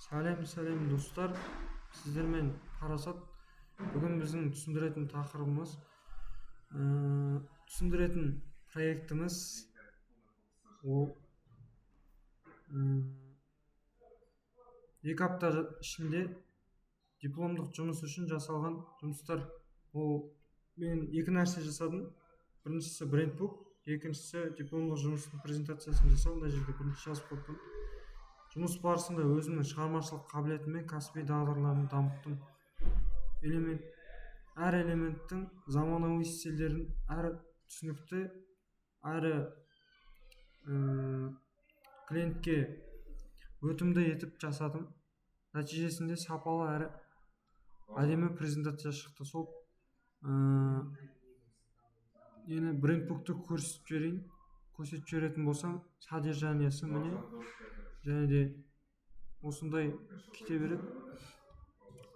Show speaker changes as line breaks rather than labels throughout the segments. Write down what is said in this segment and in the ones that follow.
Сәлем достар, сіздермен Парасат. Бүгін біздің түсіндіретін тақырыбымыз, түсіндіретін проектіміз ол 2 апта ішінде дипломдық жұмыс үшін жасалған жұмыстар. Ол мен 2 нәрсе жасадым. Біріншісі брендбук, екіншісі дипломдық жұмыстың презентациясын жасау. Мына жерде бірінші жазып қойдым. Жұмыс барысында өзімнің шығармашылық қабілетім мен кәсіби дағдыларымды дамыттым. Әр элементтің заманауи стильдерін әрі түсінікті, әрі клиентке өтімді етіп жасадым. Нәтижесінде сапалы әрі әдемі презентация шықты. Сол енді брендбукты көрсетіп жіберетін болсам, содержаниясы міне және де осындай кете береді.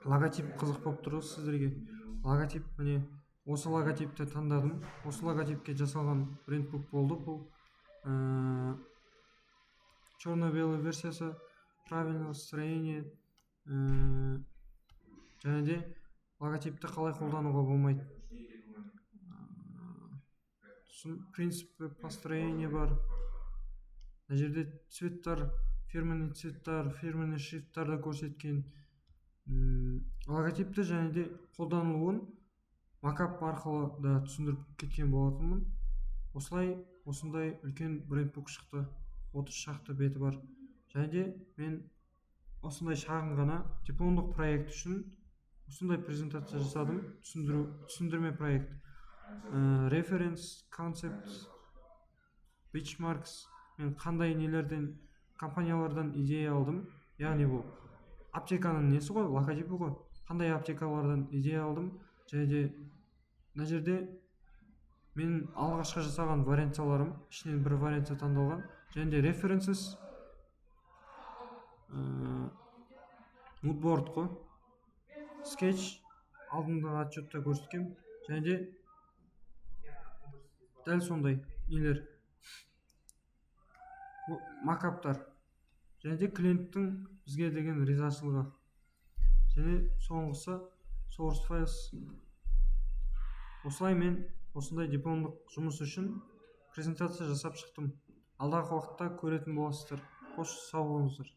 Логотип қызық болып тұр сіздерге. Логотип міне осы логотипті таңдадым. Осы логотипке жасалған брендбук болды. Бұл черно-белый версиясы, правильное строение, және де логотипті қалай қолдануға болмайды. Принципі построения бар. Мына жерде цветтар, фирменный цветтар, фирменный шрифттарды көрсеткен. Логотипті және де қолданылуын макап арқылы да түсіндіріп кеткен болатынмын. Осындай үлкен брендбук шықты. 30 шақты беті бар. Және де мен осындай шағын ғана дипломдық проект үшін осындай презентация жасадым. Түсіндірме проект. Reference, concept, benchmarks. Мен қандай компаниялардан идея алдым. Яғни бұл аптеканың несі ғой, логотипі ғой. Қандай аптекалардан идея алдым. Және де мына жерде мен алғашқы жасаған вариансияларым, ішінен бір вариансия таңдалған. Және де references, moodboard қой, sketch, алдындағы отчетта көрсеткен. Және де дәл сондай нелер, макаптар. Және де клиенттің бізге деген ризашылығы. Және соңғысы source files. Осылай мен осындай дипломдық жұмыс үшін презентация жасап шықтым. Алдағы уақытта көретін боласыздар. Қош сау болыңыздар.